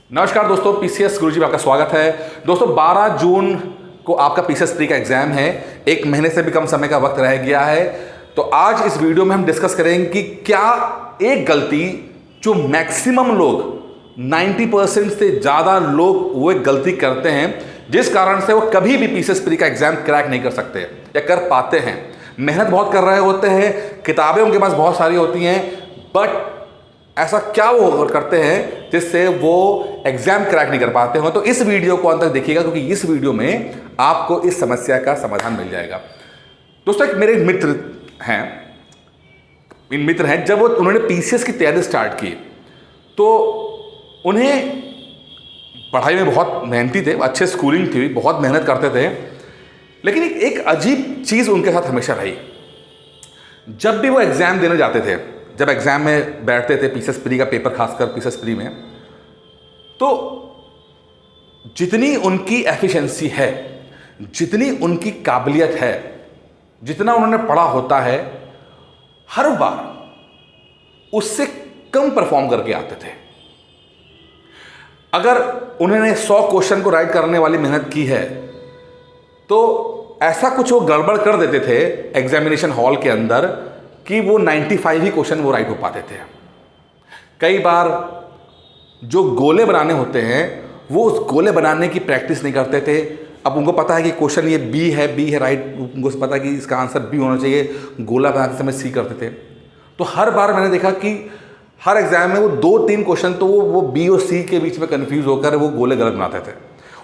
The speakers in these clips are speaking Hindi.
नमस्कार दोस्तों, पीसीएस गुरुजी में आपका स्वागत है। दोस्तों 12 जून को आपका पीसीएस प्री का एग्जाम है। एक महीने से भी कम समय का वक्त रह गया है। तो आज इस वीडियो में हम डिस्कस करेंगे कि क्या एक गलती जो मैक्सिमम लोग 90% से ज़्यादा लोग वो एक गलती करते हैं जिस कारण से वो कभी भी पीसीएस प्री का एग्जाम क्रैक नहीं कर सकते या कर पाते हैं। मेहनत बहुत कर रहे होते हैं, किताबें उनके पास बहुत सारी होती हैं, बट ऐसा क्या वो करते हैं जिससे वो एग्जाम क्रैक नहीं कर पाते हो। तो इस वीडियो को अंत तक देखिएगा क्योंकि इस वीडियो में आपको इस समस्या का समाधान मिल जाएगा। दोस्तों एक मेरे मित्र हैं, जब उन्होंने पीसीएस की तैयारी स्टार्ट की तो उन्हें पढ़ाई में बहुत मेहनती थे, अच्छे स्कूलिंग थी, बहुत मेहनत करते थे, लेकिन एक अजीब चीज़ उनके साथ हमेशा रही। जब भी वो एग्ज़ाम देने जाते थे, जब एग्ज़ाम में बैठते थे, पीसीएस प्री का पेपर खासकर पीसीएस प्री में, तो जितनी उनकी एफिशिएंसी है, जितनी उनकी काबिलियत है, जितना उन्होंने पढ़ा होता है, हर बार उससे कम परफॉर्म करके आते थे। अगर उन्होंने 100 क्वेश्चन को राइट करने वाली मेहनत की है तो ऐसा कुछ वो गड़बड़ कर देते थे एग्जामिनेशन हॉल के अंदर कि वो 95 ही क्वेश्चन वो राइट हो पाते थे। कई बार जो गोले बनाने होते हैं वो उस गोले बनाने की प्रैक्टिस नहीं करते थे। अब उनको पता है कि क्वेश्चन ये बी है राइट, उनको पता है कि इसका आंसर बी होना चाहिए, गोला बनाते समय सी करते थे। तो हर बार मैंने देखा कि हर एग्जाम में वो 2-3 क्वेश्चन तो वो बी और सी के बीच में कन्फ्यूज होकर वो गोले गलत बनाते थे,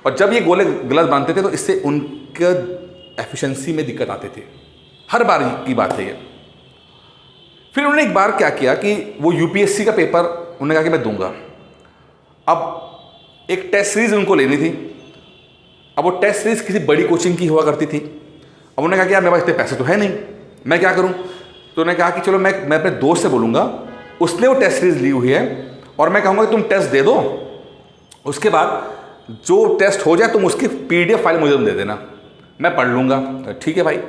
और जब ये गोले गलत बनाते थे तो इससे उनके एफिशिएंसी में दिक्कत आती थी। हर बार की बात है ये। फिर उन्होंने एक बार क्या किया कि वो यूपीएससी का पेपर उन्होंने कहा कि मैं दूंगा। अब एक टेस्ट सीरीज उनको लेनी थी। अब वो टेस्ट सीरीज किसी बड़ी कोचिंग की हुआ करती थी। अब उन्होंने कहा कि यार मेरे पास इतने पैसे तो है नहीं, मैं क्या करूं। तो उन्होंने कहा कि चलो मैं अपने दोस्त से बोलूँगा, उसने वो टेस्ट सीरीज ली हुई है और मैं कहूँगा कि तुम टेस्ट दे दो, उसके बाद जो टेस्ट हो जाए तुम उसकी PDF फाइल मुझे दे देना, मैं पढ़ लूँगा। ठीक है भाई।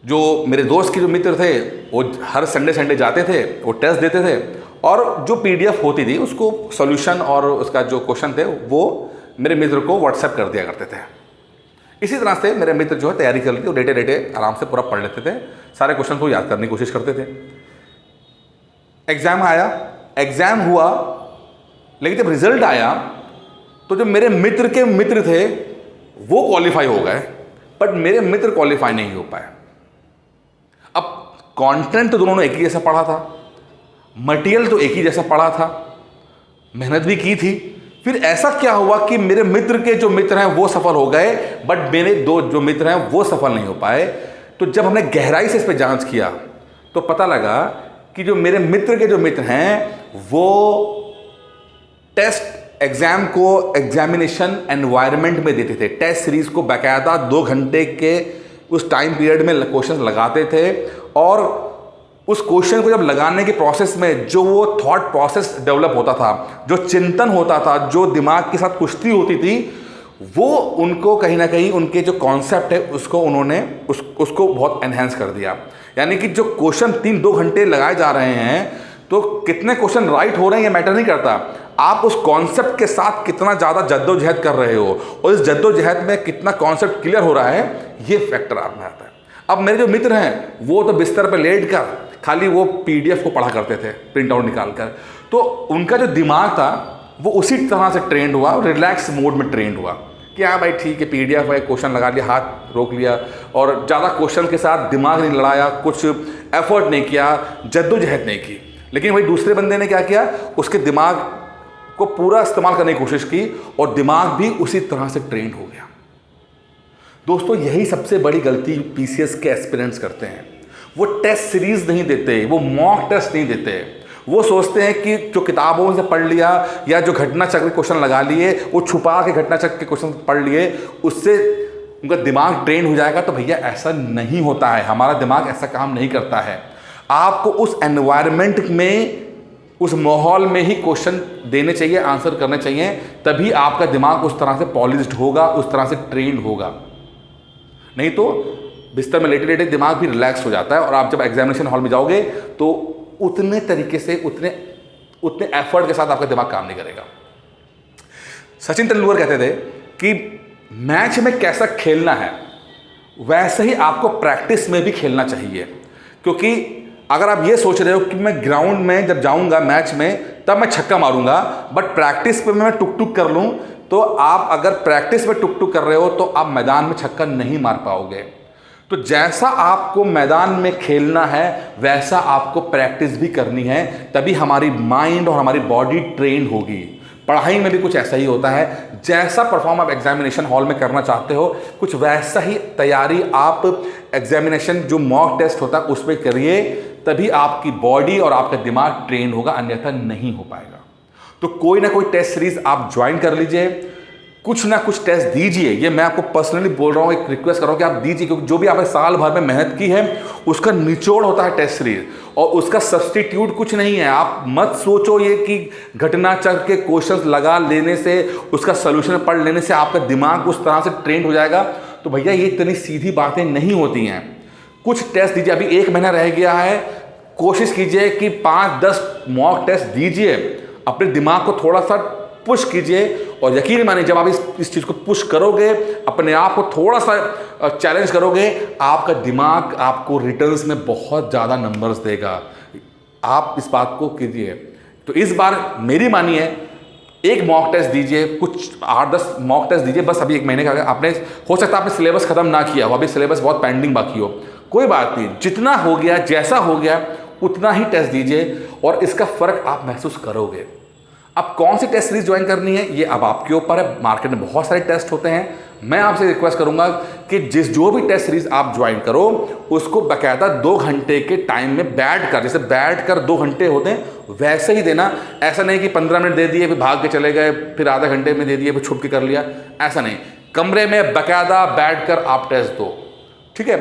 जो मेरे दोस्त के जो मित्र थे वो हर संडे जाते थे, वो टेस्ट देते थे, और जो PDF होती थी उसको सॉल्यूशन और उसका जो क्वेश्चन थे वो मेरे मित्र को व्हाट्सएप कर दिया करते थे। इसी तरह से मेरे मित्र जो है तैयारी कर लेते, वो डेटे आराम से पूरा पढ़ लेते थे, सारे क्वेश्चन को याद करने की कोशिश करते थे। एग्ज़ाम आया, एग्ज़ाम हुआ, लेकिन जब रिजल्ट आया तो जो मेरे मित्र के मित्र थे वो क्वालिफाई हो गए, बट मेरे मित्र क्वालिफाई नहीं हो पाए। अब कंटेंट तो दोनों ने एक ही जैसा पढ़ा था, मटेरियल तो एक ही जैसा पढ़ा था, मेहनत भी की थी। फिर ऐसा क्या हुआ कि मेरे मित्र के जो मित्र हैं वो सफल हो गए, बट मेरे दो जो मित्र हैं वो सफल नहीं हो पाए। तो जब हमने गहराई से इस पर जांच किया तो पता लगा कि जो मेरे मित्र के जो मित्र हैं वो टेस्ट एग्जाम को एग्जामिनेशन एनवायरनमेंट में देते थे। टेस्ट सीरीज को बाकायदा 2 घंटे के उस टाइम पीरियड में क्वेश्चन लगाते थे, और उस क्वेश्चन को जब लगाने के प्रोसेस में जो वो थॉट प्रोसेस डेवलप होता था, जो चिंतन होता था, जो दिमाग के साथ कुश्ती होती थी, वो उनको कहीं ना कहीं उनके जो कॉन्सेप्ट है उसको उन्होंने उसको बहुत एनहेंस कर दिया। यानी कि जो क्वेश्चन 3-2 घंटे लगाए जा रहे हैं तो कितने क्वेश्चन राइट हो रहे हैं ये मैटर नहीं करता, आप उस कॉन्सेप्ट के साथ कितना ज़्यादा जद्दोजहद कर रहे हो और इस जद्दोजहद में कितना कॉन्सेप्ट क्लियर हो रहा है, ये फैक्टर आप में आता है। अब मेरे जो मित्र हैं वो तो बिस्तर पर लेट कर खाली वो PDF को पढ़ा करते थे प्रिंट आउट निकाल कर, तो उनका जो दिमाग था वो उसी तरह से ट्रेंड हुआ, रिलैक्स मोड में ट्रेंड हुआ कि हाँ भाई ठीक है, PDF है, क्वेश्चन लगा लिया, हाथ रोक लिया, और ज़्यादा क्वेश्चन के साथ दिमाग नहीं लड़ाया, कुछ एफर्ट नहीं किया, जद्दोजहद नहीं की। लेकिन वही दूसरे बंदे ने क्या किया, उसके दिमाग को पूरा इस्तेमाल करने की कोशिश की और दिमाग भी उसी तरह से ट्रेंड हो गया। दोस्तों यही सबसे बड़ी गलती पीसीएस के एस्पिरेंट्स करते हैं। वो टेस्ट सीरीज नहीं देते, वो मॉक टेस्ट नहीं देते। वो सोचते हैं कि जो किताबों से पढ़ लिया या जो घटना चक्र क्वेश्चन लगा लिए, वो छुपा के घटना चक्र के क्वेश्चन पढ़ लिए, उससे उनका दिमाग ट्रेन हो जाएगा। तो भैया ऐसा नहीं होता है, हमारा दिमाग ऐसा काम नहीं करता है। आपको उस एनवायरनमेंट में, उस माहौल में ही क्वेश्चन देने चाहिए, आंसर करने चाहिए, तभी आपका दिमाग उस तरह से पॉलिश्ड होगा, उस तरह से ट्रेंड होगा। नहीं तो बिस्तर में लेटे लेटे दिमाग भी रिलैक्स हो जाता है, और आप जब एग्जामिनेशन हॉल में जाओगे तो उतने तरीके से उतने एफर्ट के साथ आपका दिमाग काम नहीं करेगा। सचिन तेंदुलकर कहते थे कि मैच में कैसा खेलना है वैसे ही आपको प्रैक्टिस में भी खेलना चाहिए। क्योंकि अगर आप ये सोच रहे हो कि मैं ग्राउंड में जब जाऊंगा मैच में तब मैं छक्का मारूंगा, बट प्रैक्टिस पे मैं टुक टुक कर लूं, तो आप अगर प्रैक्टिस में टुक टुक कर रहे हो तो आप मैदान में छक्का नहीं मार पाओगे। तो जैसा आपको मैदान में खेलना है वैसा आपको प्रैक्टिस भी करनी है, तभी हमारी माइंड और हमारी बॉडी ट्रेन होगी। पढ़ाई में भी कुछ ऐसा ही होता है, जैसा परफॉर्म आप एग्जामिनेशन हॉल में करना चाहते हो कुछ वैसा ही तैयारी आप एग्जामिनेशन जो मॉक टेस्ट होता है उसमें करिए, तभी आपकी बॉडी और आपका दिमाग ट्रेन होगा, अन्यथा नहीं हो पाएगा। तो कोई ना कोई टेस्ट सीरीज आप ज्वाइन कर लीजिए, कुछ ना कुछ टेस्ट दीजिए। ये मैं आपको पर्सनली बोल रहा हूँ, एक रिक्वेस्ट कर रहा हूँ कि आप दीजिए, क्योंकि जो भी आपने साल भर में मेहनत की है उसका निचोड़ होता है टेस्ट सीरीज, और उसका सब्स्टिट्यूट कुछ नहीं है। आप मत सोचो ये कि घटनाचक्र के क्वेश्चंस लगा लेने से, उसका सोल्यूशन पढ़ लेने से आपका दिमाग उस तरह से ट्रेंड हो जाएगा। तो भैया ये इतनी सीधी बातें नहीं होती हैं। कुछ टेस्ट दीजिए, अभी 1 महीना रह गया है, कोशिश कीजिए कि 5-10 मॉक टेस्ट दीजिए, अपने दिमाग को थोड़ा सा पुश कीजिए, और यकीन मानिए जब आप इस चीज़ को पुश करोगे, अपने आप को थोड़ा सा चैलेंज करोगे, आपका दिमाग आपको रिटर्न्स में बहुत ज़्यादा नंबर्स देगा। आप इस बात को कीजिए। तो इस बार मेरी मानिए, एक मॉक टेस्ट दीजिए, कुछ 8-10 मॉक टेस्ट दीजिए बस। अभी 1 महीने का आपने, हो सकता है आपने सिलेबस खत्म ना किया हो, अभी सिलेबस बहुत पेंडिंग बाकी हो, कोई बात नहीं, जितना हो गया जैसा हो गया उतना ही टेस्ट दीजिए, और इसका फ़र्क आप महसूस करोगे। अब कौन सी टेस्ट सीरीज ज्वाइन करनी है ये अब आपके ऊपर है। मार्केट में बहुत सारे टेस्ट होते हैं। मैं आपसे रिक्वेस्ट करूंगा कि जो भी टेस्ट सीरीज आप ज्वाइन करो उसको बाकायदा 2 घंटे के टाइम में बैठ कर, जैसे बैठ कर 2 घंटे होते हैं वैसे ही देना। ऐसा नहीं कि 15 मिनट दे दिए फिर भाग के चले गए, फिर आधा घंटे में दे दिए फिर छुप के कर लिया, ऐसा नहीं। कमरे में बाकायदा बैठ कर आप टेस्ट दो, ठीक है।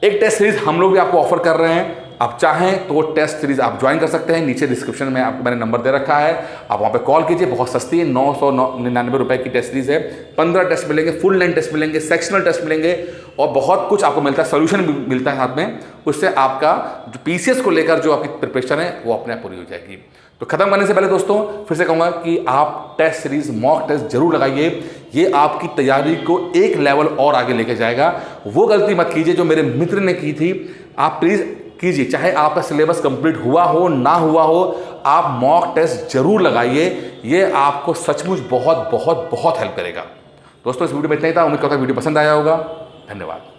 एक टेस्ट सीरीज हम लोग भी आपको ऑफर कर रहे हैं, आप चाहें तो वो टेस्ट सीरीज आप ज्वाइन कर सकते हैं। नीचे डिस्क्रिप्शन में आपको मैंने नंबर दे रखा है, आप वहाँ पे कॉल कीजिए। बहुत सस्ती है, 999 रुपये की टेस्ट सीरीज है। 15 टेस्ट मिलेंगे, फुल लेंथ टेस्ट मिलेंगे, सेक्शनल टेस्ट मिलेंगे, और बहुत कुछ आपको मिलता है, सोल्यूशन भी मिलता है साथ में। उससे आपका जो PCS को लेकर जो आपकी प्रिपरेशन है वो अपने आप पूरी हो जाएगी। तो खत्म करने से पहले दोस्तों फिर से कहूँगा कि आप टेस्ट सीरीज मॉक टेस्ट जरूर लगाइए, ये आपकी तैयारी को एक लेवल और आगे लेके जाएगा। वो गलती मत कीजिए जो मेरे मित्र ने की थी, आप प्लीज़ कीजिए। चाहे आपका सिलेबस कंप्लीट हुआ हो ना हुआ हो, आप मॉक टेस्ट जरूर लगाइए, ये आपको सचमुच बहुत बहुत बहुत हेल्प करेगा। दोस्तों इस वीडियो में इतना ही था, उम्मीद करता हूं वीडियो पसंद आया होगा। धन्यवाद।